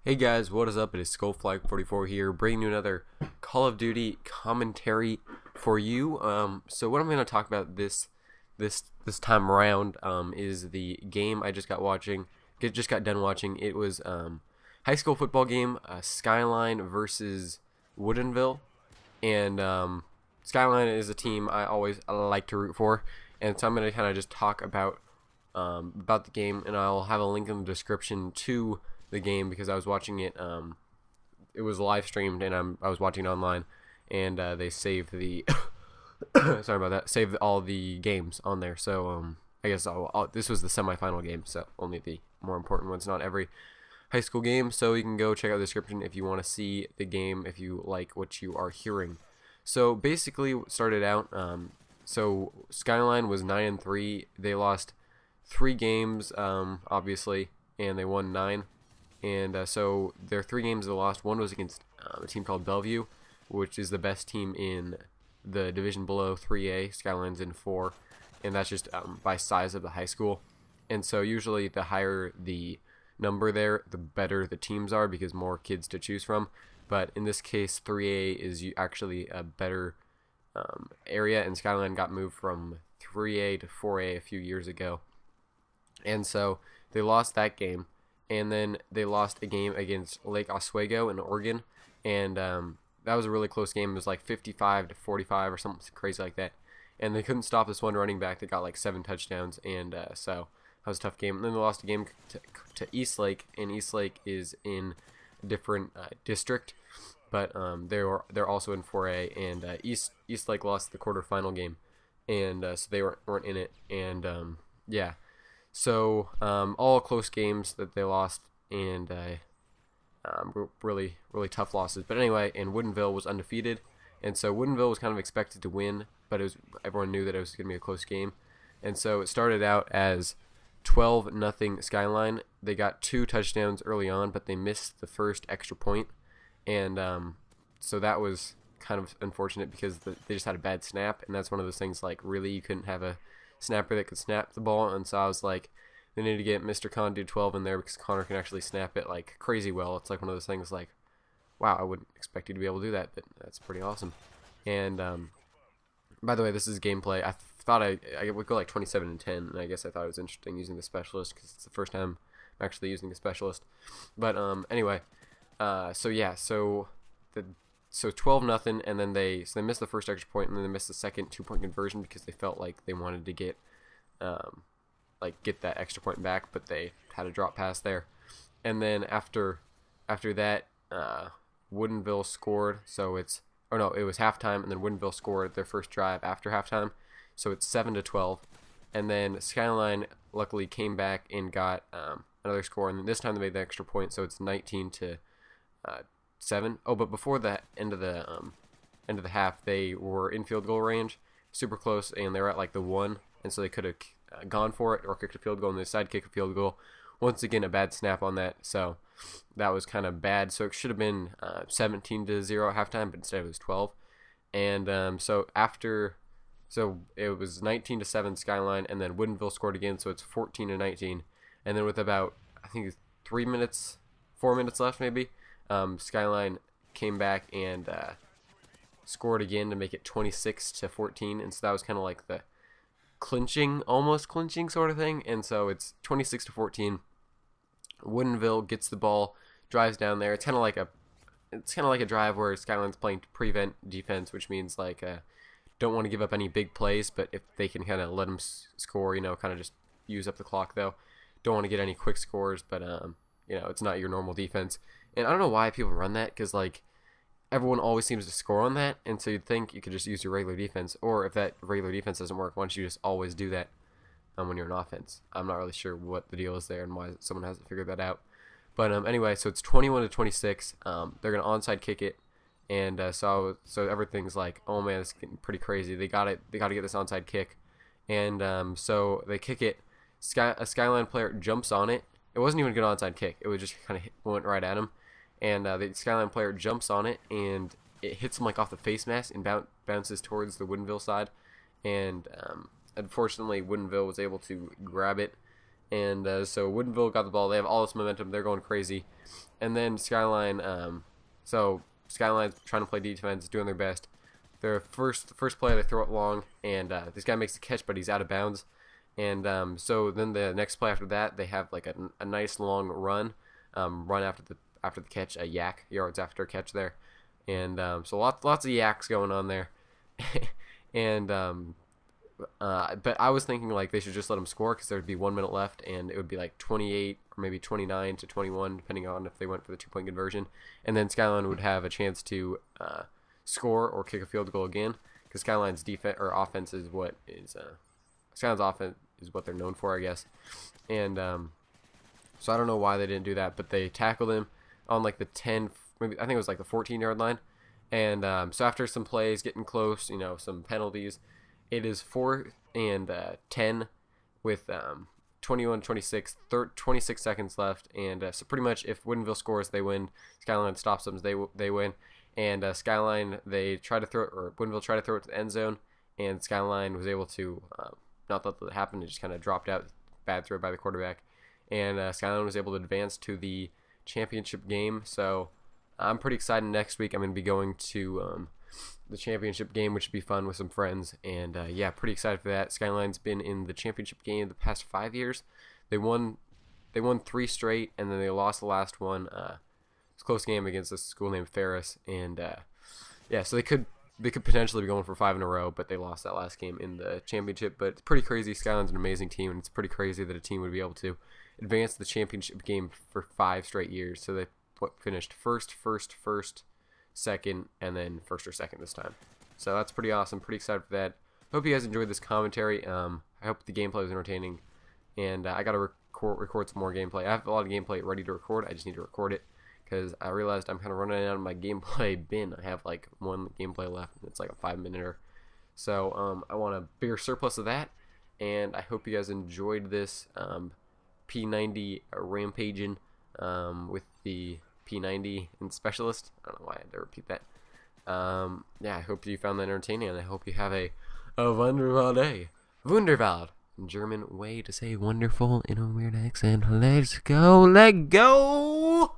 Hey guys, what is up? It is Skullflag44 here, bringing you another Call of Duty commentary for you. So what I'm going to talk about this time around is the game I just got done watching. It was high school football game, Skyline versus Woodinville, and Skyline is a team I always like to root for, and so I'm going to kind of just talk about the game, and I'll have a link in the description to the game because I was watching it. It was live streamed, and I was watching it online, and they saved the sorry about that. Saved all the games on there. So I guess this was the semifinal game, so only the more important ones, not every high school game. So you can go check out the description if you want to see the game, if you like what you are hearing. So basically, what started out. So Skyline was 9-3. They lost 3 games, obviously, and they won 9. And so their 3 games they lost. One was against a team called Bellevue, which is the best team in the division below 3A. Skyline's in 4, and that's just by size of the high school. And so usually the higher the number there, the better the teams are because more kids to choose from. But in this case, 3A is actually a better area, and Skyline got moved from 3A to 4A a few years ago. And so they lost that game. And then they lost a game against Lake Oswego in Oregon, and that was a really close game. It was like 55-45 or something crazy like that, and they couldn't stop this one running back that got like 7 touchdowns, and so that was a tough game. And then they lost a game to Eastlake, and Eastlake is in a different district, but they're also in 4A, and Eastlake lost the quarterfinal game, and so they weren't in it, and yeah. So all close games that they lost, and really tough losses. But anyway, and Woodinville was undefeated, and so Woodinville was kind of expected to win, but everyone knew that it was going to be a close game. And so it started out as 12-0 Skyline. They got 2 touchdowns early on, but they missed the first extra point, and so that was kind of unfortunate because they just had a bad snap, and that's one of those things like really you couldn't have a snapper that could snap the ball, and so I was like, they need to get Mr. Condude 12 in there because Connor can actually snap it like crazy well. It's like one of those things like, wow, I wouldn't expect you to be able to do that, but that's pretty awesome. And by the way, this is gameplay. I thought I would go like 27-10, and I guess I thought it was interesting using the specialist because it's the first time I'm actually using the specialist. But anyway, so yeah, so 12-0, and then they missed the first extra point, and then they missed the second 2-point conversion because they felt like they wanted to get that extra point back, but they had a drop pass there. And then after that, Woodinville scored. So it was halftime, and then Woodinville scored their first drive after halftime. So it's 7-12, and then Skyline luckily came back and got another score, and this time they made the extra point, so it's 19-7. Oh, but before the end of the half, they were in field goal range, super close, and they were at like the 1, and so they could have gone for it or kicked a field goal, and they decided to kick a field goal. Once again, a bad snap on that, so that was kind of bad. So it should have been 17-0 at halftime, but instead it was 12. And so it was 19-7 Skyline, and then Woodinville scored again, so it's 14-19. And then with about, I think, 4 minutes left maybe, Skyline came back and scored again to make it 26-14, and so that was kind of like the almost clinching sort of thing. And so it's 26-14. Woodinville gets the ball, drives down there. It's kind of like a drive where Skyline's playing prevent defense, which means like don't want to give up any big plays, but if they can kind of let them score, kind of just use up the clock though. Don't want to get any quick scores, but it's not your normal defense. And I don't know why people run that, because like everyone always seems to score on that, and so you'd think you could just use your regular defense, or if that regular defense doesn't work, why don't you just always do that when you're in offense? I'm not really sure what the deal is there and why someone hasn't figured that out. But anyway, so it's 21-26. They're gonna onside kick it, and so everything's like, oh man, it's getting pretty crazy. They got to get this onside kick, and so they kick it. A Skyline player jumps on it. It wasn't even a good onside kick. It was just kind of went right at him. And the Skyline player jumps on it, and it hits him like off the face mask and bounces towards the Woodinville side. And unfortunately, Woodinville was able to grab it And so Woodinville got the ball. They have all this momentum. They're going crazy. And then Skyline, so Skyline's trying to play defense, doing their best. Their first play, they throw it long, and this guy makes the catch, but he's out of bounds. And so then the next play after that, they have like a nice long run after the catch, a yak yards after a catch there. And so lots of yaks going on there. And but I was thinking like they should just let them score because there'd be 1 minute left, and it would be like 28 or maybe 29 to 21, depending on if they went for the 2-point conversion. And then Skyline would have a chance to score or kick a field goal again, because Skyline's defense or offense is what is Skyline's offense is what they're known for, I guess. And so I don't know why they didn't do that, but they tackled him on like the 10, maybe I think it was like the 14-yard line. And so after some plays, getting close, some penalties, it is 4th and 10 with 21-26, 26 seconds left. And so pretty much if Woodinville scores, they win. Skyline stops them, they win. And Skyline, they try to throw it, or Woodinville tried to throw it to the end zone, and Skyline was able to not let that happen. It just kind of dropped out. Bad throw by the quarterback. And Skyline was able to advance to the championship game. So I'm pretty excited. Next week I'm going to be going to the championship game, which would be fun with some friends. And yeah, pretty excited for that. Skyline's been in the championship game the past 5 years. They won 3 straight, and then they lost the last one. It's a close game against a school named Ferris. And yeah, so they could potentially be going for 5 in a row, but they lost that last game in the championship. But it's pretty crazy. Skyline's an amazing team, and it's pretty crazy that a team would be able to advance the championship game for 5 straight years. So they finished first, second, and then first or second this time. So that's pretty awesome. Pretty excited for that. Hope you guys enjoyed this commentary. I hope the gameplay was entertaining, and I got to record some more gameplay. I have a lot of gameplay ready to record. I just need to record it, because I realized I'm kind of running out of my gameplay bin. I have like 1 gameplay left, and it's like a 5-minute. So I want a bigger surplus of that, and I hope you guys enjoyed this P90 rampaging with the P90 and Specialist. I don't know why I had to repeat that. Yeah, I hope you found that entertaining, and I hope you have a wonderful day. Wunderwald, German way to say wonderful in a weird accent. Let's go, let go!